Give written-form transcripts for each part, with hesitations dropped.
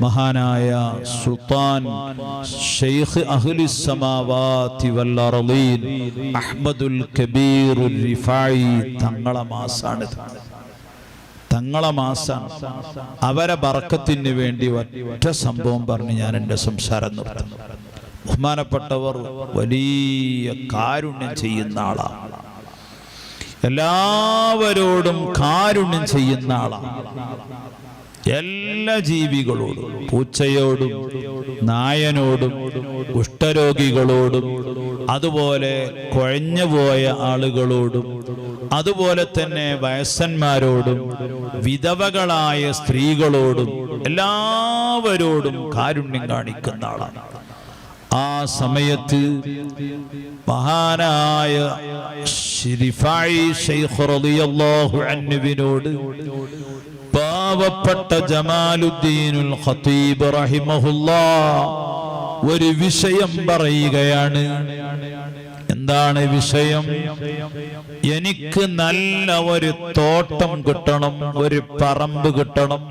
മഹാനായ സുൽത്താൻ ഷെയ്ഖ് അഹ്ലിസ് സമാവാതി വൽ അർളീൻ അഹ്മദുൽ കബീർ റിഫായി തങ്ങളെ മാസാണ്. തങ്ങളെ മാസം അവരെ ബർക്കത്തിന് വേണ്ടി ഒറ്റ സംഭവം പറഞ്ഞ് ഞാൻ എൻ്റെ സംസാരം നിർത്തും. ബഹുമാനപ്പെട്ടവർ വലിയ കാരുണ്യം ചെയ്യുന്ന ആളാണ്. എല്ലാവരോടും കാരുണ്യം ചെയ്യുന്ന ആളാണ്. എല്ലാ ജീവികളോടും, പൂച്ചയോടും നായനോടും കുഷ്ഠരോഗികളോടും അതുപോലെ കുഴഞ്ഞുപോയ ആളുകളോടും അതുപോലെ തന്നെ വയസ്സന്മാരോടും വിധവകളായ സ്ത്രീകളോടും എല്ലാവരോടും കാരുണ്യം കാണിക്കുന്ന ആളാണ്. ആ സമയത്ത് മഹാനായ റിഫായി ശൈഖ് റളിയല്ലാഹു അൻഹുവിനോട് പാവപ്പെട്ട ജമാലുദ്ദീനുൽ ഖതീബ് റഹിമഹുല്ലാഹ് ഒരു വിഷയം പറയുകയാണ്. എന്താണ് വിഷയം? എനിക്ക് നല്ല ഒരു തോട്ടം കിട്ടണം, ഒരു പറമ്പ് കിട്ടണം.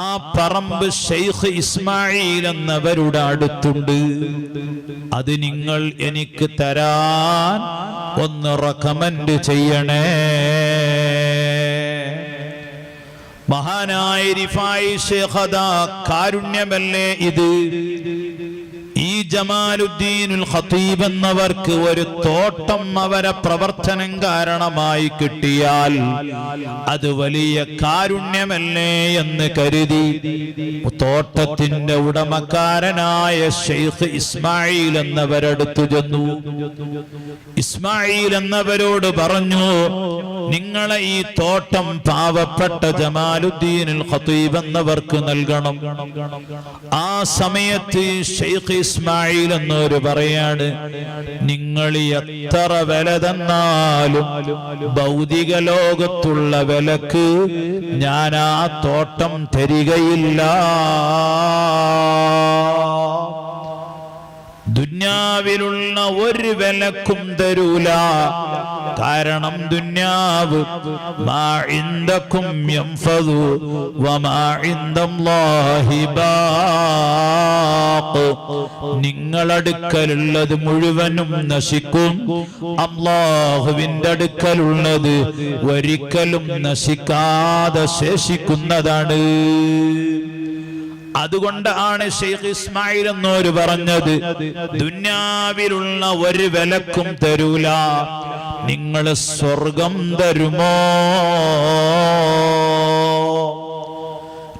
ആ പറമ്പ് ഷെയ്ഖ് ഇസ്മായിൽ എന്നവരുടെ അടുത്തുണ്ട്. അത് നിങ്ങൾ എനിക്ക് തരാൻ ഒന്ന് റെക്കമെൻഡ് ചെയ്യണേ. മഹാനായ റിഫായി ശൈഖ് അതാ കാരുണ്യമല്ലേ ഇത്? ഈ ജമാലുദ്ദീനുൽ ഖതീബ് എന്നവർക്ക് ഒരു തോട്ടം അവരെ പ്രവർത്തനം കാരണമായി കിട്ടിയാൽ അത് വലിയ കാരുണ്യമല്ലേ എന്ന് കരുതി തോട്ടത്തിന്റെ ഉടമക്കാരനായ ഷെയ്ഖ് ഇസ്മായിൽ എന്നവരടുത്തു ചെന്നു. ഇസ്മായിൽ എന്നവരോട് പറഞ്ഞു, നിങ്ങളെ ഈ തോട്ടം പാവപ്പെട്ട ജമാലുദ്ദീനുൽ ഖതീബ് എന്നവർക്ക് നൽകണം. ആ സമയത്ത് ഷെയ്ഖ് ഇസ്മായിൽ എന്നവര് പറയാണ്, നിങ്ങൾ എത്ര വില തന്നാലും ഭൗതിക ലോകത്തുള്ള വിലക്ക് ഞാൻ ആ തോട്ടം തരികയില്ല. ദുന്യാവിലുള്ള ഒരു വിലക്കും തരൂല. കാരണം ദുന്യാവ് മാ ഇൻദകും യൻഫദു വമാ ഇൻദല്ലാഹി ബാഖ്. നിങ്ങളടുക്കലുള്ളത് മുഴുവനും നശിക്കും, അല്ലാഹുവിന്റെ അടുക്കലുള്ളത് ഒരിക്കലും നശിക്കാതെ ശേഷിക്കുന്നതാണ്. അതുകൊണ്ടാണ് ഷെയ്ഖ് ഇസ്മായിൽ എന്നോര് പറഞ്ഞത്, ദുന്യാവിലുള്ള ഒരു വിലക്കും തരൂല, നിങ്ങൾ സ്വർഗം തരുമോ?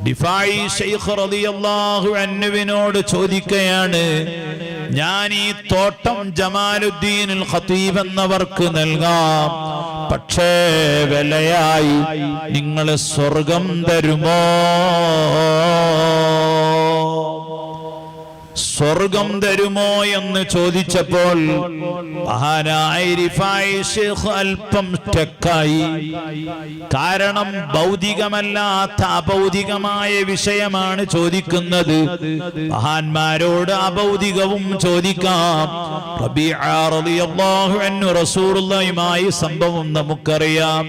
റിഫായി ശൈഖ് റളിയല്ലാഹു അൻഹുവിനോട് ചോദിക്കുകയാണ്, ഞാൻ ഈ തോട്ടം ജമാലുദ്ദീനുൽ ഖതീബ് എന്നവർക്ക് നൽകാം, പക്ഷേ വിലയായി നിങ്ങൾ സ്വർഗം തരുമോ? സ്വർഗം തരുമോ എന്ന് ചോദിച്ചപ്പോൾ മഹാനായ റിഫായി ശൈഖ് അല്പം സ്റ്റക്കായി. കാരണം ഭൗതികമല്ലാത്ത അഭൗതികമായ വിഷയമാണ് ചോദിക്കുന്നത്. മഹാന്മാരോട് അഭൗതികവും ചോദിക്കാം. റബീഅ റളിയല്ലാഹു അൻഹു റസൂലുള്ളാഹിയുമായി സംഭവം നമുക്കറിയാം.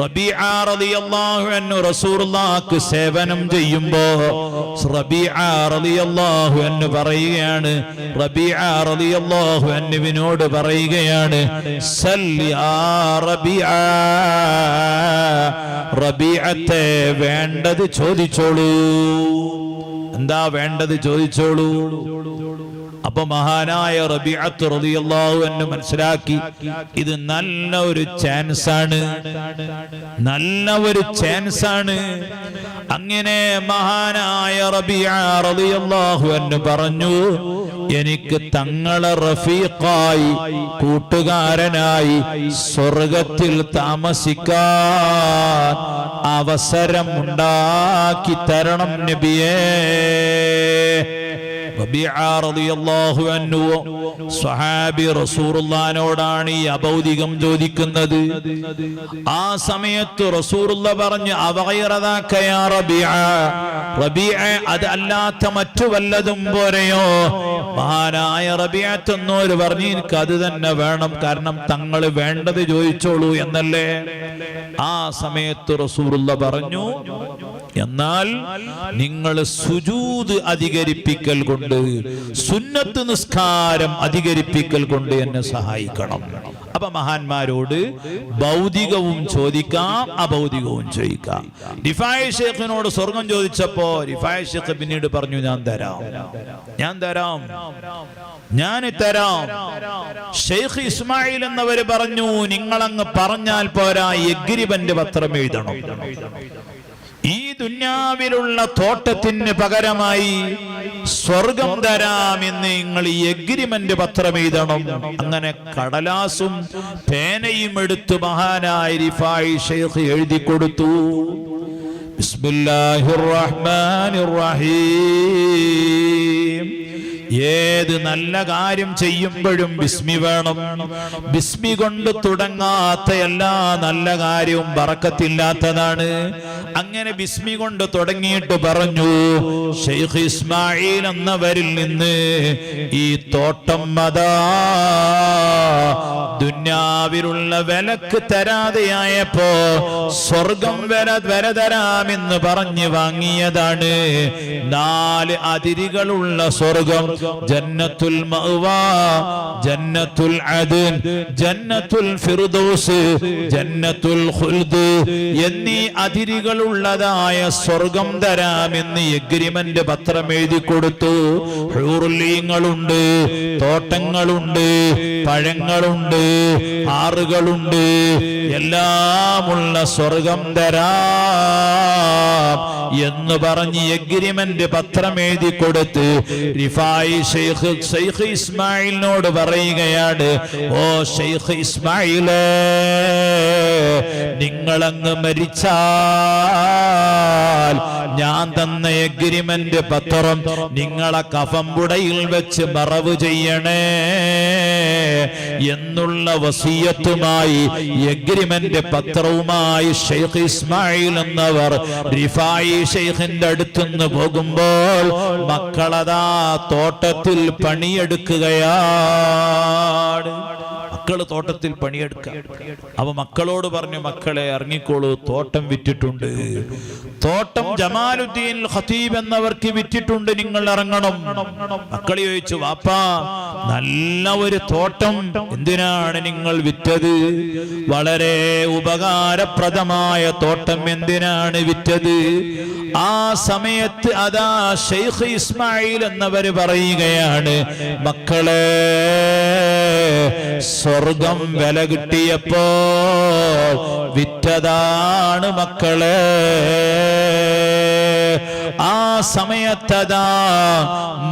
റബീഅ റളിയല്ലാഹു അൻഹു റസൂലുള്ളാഹിക്ക് സേവനം ചെയ്യുമ്പോൾ റബീഅ റളിയല്ലാഹു അൻഹു പറയുകയാണ്, റബീഅ റളിയല്ലാഹു അൻഹുവിനോട് പറയുകയാണ്, സല്ലി ആ റബീഅ, റബീഅത്തെ വേണ്ടത് ചോദിച്ചോളൂ. എന്താ വേണ്ടത് ചോദിച്ചോളൂ. അപ്പൊ മഹാനായ റബീഅത്ത് റളിയല്ലാഹു അൻഹു മനസ്സിലാക്കി, ഇത് നല്ല ഒരു ചാൻസ് ആണ്, നല്ല ഒരു ചാൻസ് ആണ്. അങ്ങനെ മഹാനായ റബീഅ റളിയല്ലാഹു അൻഹു പറഞ്ഞു, എനിക്ക് തങ്ങളെ റഫീഖായി കൂട്ടുകാരനായി സ്വർഗത്തിൽ താമസിക്കാൻ അവസരം ഉണ്ടാക്കി തരണം നബിയേ. റബീഅ റളിയല്ലാഹു അൻഹു സ്വഹാബി റസൂലുള്ളാഹിനോടാണ് ഈ അഭൗതികം ചോദിക്കുന്നത്. ആ സമയത്ത് റസൂലുള്ള പറഞ്ഞു, അവഗൈറദാക യാ റബീഅ, റബീഅ അത് അല്ലാത്ത മറ്റു വല്ലതും പോരെയോ? മഹാനായ റബീഅത്ത് എന്നോര് പറഞ്ഞു, എനിക്ക് അത് തന്നെ വേണം, കാരണം തങ്ങൾ വേണ്ടത് ചോദിച്ചോളൂ എന്നല്ലേ. ആ സമയത്ത് റസൂലുള്ള പറഞ്ഞു, എന്നാൽ നിങ്ങൾ സുജൂദ് അധികരിപ്പിക്കൽ കൊണ്ട്, സുന്നത്ത് നിസ്കാരം അധികരിപ്പിക്കൽ കൊണ്ട് എന്നെ സഹായിക്കണം. അപ്പൊ മഹാന്മാരോട് ഭൗതികവും ചോദിക്കാം, അഭൗതികവും ചോദിക്കാം. റിഫായി ഷേഖിനോട് സ്വർഗം ചോദിച്ചപ്പോ റിഫായി ഷേഖ് പിന്നീട് പറഞ്ഞു, ഞാൻ തരാം, ഞാൻ തരാം, ഞാൻ തരാം. ഷെയ്ഖ് ഇസ്മായിൽ എന്നവര് പറഞ്ഞു, നിങ്ങളങ്ങ് പറഞ്ഞാൽ പോരാ, എഗ്രിമെന്റ് പത്രം എഴുതണം. ഈ ദുന്യാവിലുള്ള തോട്ടത്തിന് പകരമായി സ്വർഗം തരാമെന്ന് നിങ്ങൾ ഈ എഗ്രിമെന്റ് പത്രം എഴുതണം. അങ്ങനെ കടലാസും പേനയും എടുത്ത് മഹാനായ റിഫായി ഷെയ്ഖ് എഴുതി കൊടുത്തു. ബിസ്മില്ലാഹിർ റഹ്മാനിർ റഹീം. ഏത് നല്ല കാര്യം ചെയ്യുമ്പോഴും ബിസ്മി വേണം. ബിസ്മി കൊണ്ട് തുടങ്ങാത്ത എല്ലാ നല്ല കാര്യവും ബറക്കത്തില്ലാത്തതാണ്. അങ്ങനെ ബിസ്മി കൊണ്ട് തുടങ്ങിയിട്ട് പറഞ്ഞു, ഷെയ്ഖ് ഇസ്മായിൽ എന്നവരിൽ നിന്ന് ഈ തോട്ടം അതാ ദുന്യാവിലുള്ള വിലക്ക് തരാതെയായപ്പോ സ്വർഗം വര തരാമെന്ന് പറഞ്ഞ് വാങ്ങിയതാണ്. 4 അതിരുകളുള്ള സ്വർഗം, ജന്നത്തുൽ മഅ്വ, ജന്നത്തുൽ അദ്ൻ, ജന്നത്തുൽ ഫിർദൗസ്, ജന്നത്തുൽ ഖുൽദ് എന്നീ അതിരുകളുള്ളതായ സ്വർഗം തരാമെന്ന് എഗ്രിമെന്റ് പത്രം എഴുതി കൊടുത്തു. ഹൂറുലീങ്ങളുണ്ട്, തോട്ടങ്ങളുണ്ട്, പഴങ്ങളുണ്ട്, ആറുകളുണ്ട്, എല്ലാമുള്ള സ്വർഗം തരാം എന്ന് പറഞ്ഞ് എഗ്രിമെന്റ് പത്രം എഴുതി കൊടുത്ത് റിഫായി ഷെയ്ഖ് ഇസ്മായിലിനോട് പറയുകയാണ്, ഓ ഷെയ്ഖ് ഇസ്മായിലേ, നിങ്ങളങ്ങ് മരിച്ചാൽ ഞാൻ തന്ന എഗ്രിമെന്റ് പത്രം നിങ്ങളെ കഫംപുടയിൽ വെച്ച് മറവ് ചെയ്യണേ എന്നുള്ള വസിയത്തുമായി എഗ്രിമെന്റ് പത്രവുമായി ഷെയ്ഖ് ഇസ്മായിൽ എന്നവർ റിഫായി ഷെയ്ഖിന്റെ അടുത്തുനിന്ന് പോകുമ്പോൾ മക്കളതാ തോട്ടത്തിൽ പണിയെടുക്കുകയാണ്. മക്കള് തോട്ടത്തിൽ പണിയെടുക്കുക. അപ്പൊ മക്കളോട് പറഞ്ഞു, മക്കളെ ഇറങ്ങിക്കോളൂ, തോട്ടം വിറ്റിട്ടുണ്ട്, തോട്ടം ജമാലുദ്ദീൻ ഖതീബ് എന്നവർക്ക് വിറ്റിട്ടുണ്ട്, നിങ്ങൾ ഇറങ്ങണം. മക്കൾ ചോദിച്ചു, വാപ്പാ നല്ല ഒരു തോട്ടം എന്തിനാണ് നിങ്ങൾ വിറ്റത്? വളരെ ഉപകാരപ്രദമായ തോട്ടം എന്തിനാണ് വിറ്റത്? ആ സമയത്ത് അതാ ഷെയ്ഖ് ഇസ്മായിൽ എന്നവര് പറയുകയാണ്, മക്കളെ, സ്വർഗം വില കിട്ടിയപ്പോ വിറ്റതാണ് മക്കളെ. ആ സമയത്തതാ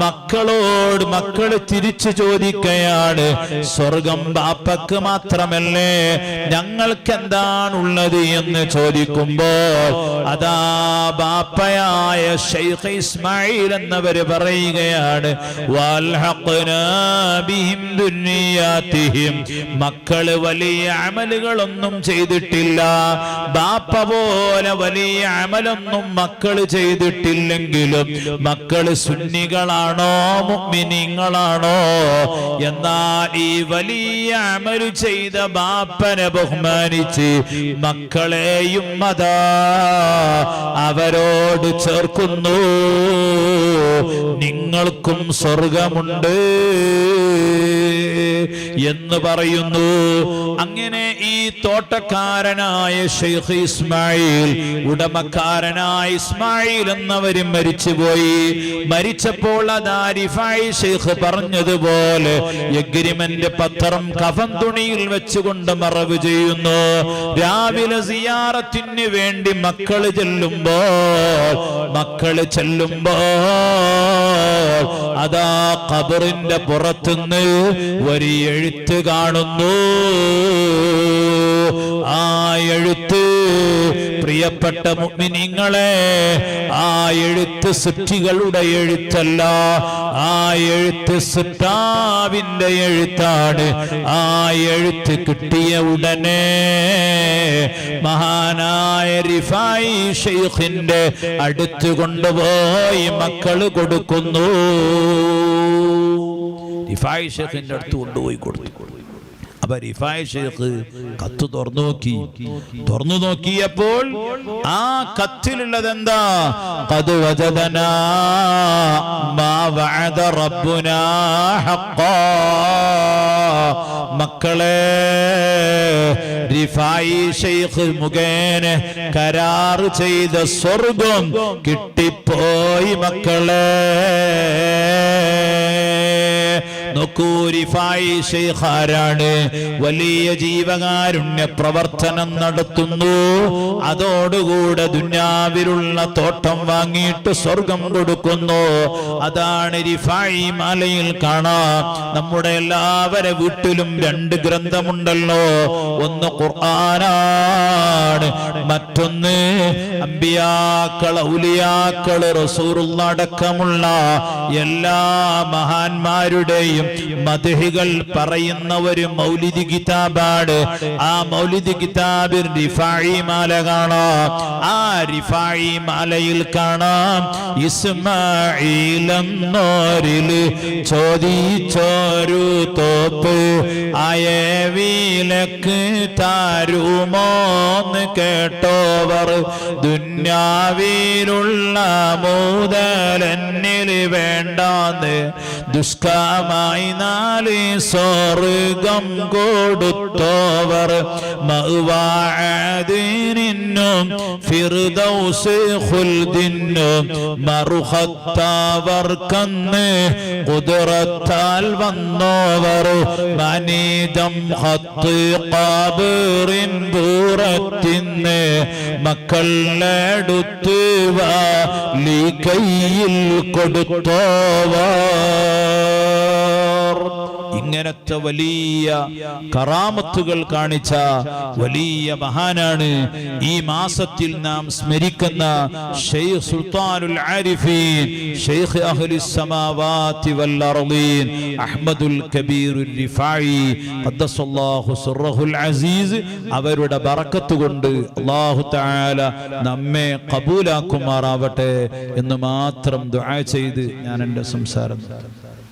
മക്കള് തിരിച്ചു ചോദിക്കുകയാണ്, സ്വർഗം ബാപ്പക്ക് മാത്രമല്ലേ, ഞങ്ങൾക്ക് എന്താണുള്ളത് എന്ന് ചോദിക്കുമ്പോൾ അതാ ബാപ്പയായ ഷെയ്ഖ് ഇസ്മായിൽ എന്നവര് പറയുകയാണ്, വൽഹഖ്നാ ബിഹിം ദുനിയാതിഹിം, മക്കള് വലിയ അമലുകളൊന്നും ചെയ്തിട്ടില്ല, ബാപ്പ പോലെ വലിയ അമലൊന്നും മക്കള് ചെയ്തിട്ടില്ലെങ്കിലും മക്കള് സുന്നികളാണോ മുഅ്മിനീങ്ങളാണോ? എന്നാൽ ഈ വലിയ അമല് ചെയ്ത ബാപ്പനെ ബഹുമാനിച്ച് മക്കളെയും അതാ അവരോട് ചേർക്കുന്നു, നിങ്ങൾക്കും സ്വർഗമുണ്ട് എന്ന് പറയുന്നു. അങ്ങനെ ഈ തോട്ടക്കാരനായ ഷെയ്ഖ് ഇസ്മായിൽ, ഉടമക്കാരനായ ഇസ്മായിൽ എന്നവരും മരിച്ചുപോയി. മരിച്ചപ്പോൾ അതാ റിഫായി ഷെയ്ഖ് പറഞ്ഞതുപോലെ എഗ്രിമെന്റ് പത്രം കഫൻ തുണിയിൽ വെച്ചുകൊണ്ട് മറവ് ചെയ്യുന്നു. രാവിലെ സിയാറത്തിന് വേണ്ടി മക്കള് ചെല്ലുമ്പോൾ അതാ ഖബറിന്റെ പുറത്തുനിന്ന് വലിയ എഴുത്ത് കാണുന്നു. ആ എഴുത്ത് പ്രിയപ്പെട്ട മുഅ്മിനീങ്ങളെ, ആ എഴുത്ത് സൃഷ്ടികളുടെ എഴുത്തല്ല, ആ എഴുത്ത് സൃഷ്ടാവിന്റെ എഴുത്താണ്. ആ എഴുത്ത് കിട്ടിയ ഉടനെ മഹാനായ റിഫായി ശൈഖിന്റെ അടുത്ത് കൊണ്ടുപോയി മക്കള് കൊടുക്കുന്നു. റിഫായി ശൈഖിന്റെ അടുത്ത് കൊണ്ടുപോയി കൊടുത്തു. അപ്പൊ റിഫായി ശൈഖ് കത്ത് തുറന്നു നോക്കിയപ്പോൾ ആ കത്തിലുള്ളത് എന്താ? ഖദ് വജദനാ മാ വഅദ റബ്ബുനാ ഹഖ്ഖാ. മക്കളെ, റിഫായി ശൈഖ് മുഖേന കരാർ ചെയ്ത സ്വർഗം കിട്ടിപ്പോയി മക്കളെ. നോക്കൂ, റിഫായി ശൈഖ് ആരാണ്? വലിയ ജീവകാരുണ്യ പ്രവർത്തനം നടത്തുന്നു. അതോടുകൂടെ ദുനിയാവിലുള്ള തോട്ടം വാങ്ങിയിട്ട് സ്വർഗം കൊടുക്കുന്നു. അതാണ് റിഫായി മാലയിൽ കാണാം. നമ്മുടെ എല്ലാവരുടെ വീട്ടിലും 2 ഗ്രന്ഥമുണ്ടല്ലോ. ഒന്ന് ഖുർആനാണ്, മറ്റൊന്ന് അമ്പിയാക്കൾ, ഔലിയാക്കൾ, റസൂലുള്ള അടക്കമുള്ള എല്ലാ മഹാന്മാരുടെയും മദ്ഹികൾ പറയുന്ന ഒരു മൗലിദി കിതാബാണ്. ആ മൗലിദി കിതാബിൽ റിഫായി മാല കാണാം. ആ റിഫായി മാലയിൽ കാണാം ഇസ്മാഈലെന്നോരിൽ ചോദിച്ചോരു തോപ്പ് അയവിലക്ക് താരുമോന്ന് കേട്ടോവർ ദുന്യാവിലുള്ള മുതലെന്നിൽ വേണ്ടാന്ന് ദുഷ്കമായി 4 സ്വർഗം കൊടുത്തോവർ മഅ്വാഅദിനും ഫിർദൗസ് ഖുൽദിനും മറുഖത്തവർക്കന്ന് ഖുദ്റത്താൽ വന്നോവർ മനീജം ഖത്ത് ഖബറിൻ ദൂരത്തിന്ന് മക്കളെടുത്ത് വാലി കയ്യിൽ കൊടുത്തോവർ. ഇങ്ങനത്തെ വലിയ കറാമത്തുകൾ കാണിച്ച വലിയ മഹാനാണ് ഈ മാസത്തിൽ നാം സ്മരിക്കുന്ന ശൈഖ് സുൽത്താനുൽ ആരിഫീൻ, ശൈഖ് അഹ്ലിസ് സമാവാതി വൽ അർളീൻ, അഹ്മദുൽ കബീർ റിഫായി ഖദ്ദസല്ലാഹു സിർറഹുൽ അസീസ്. അവരുടെ ബറക്കത്ത് കൊണ്ട് അല്ലാഹു തആല നമ്മെ ഖബൂലാക്കുമാറാവട്ടെ എന്ന് മാത്രം ദുആ ചെയ്ത് ഞാൻ എൻ്റെ സംസാരം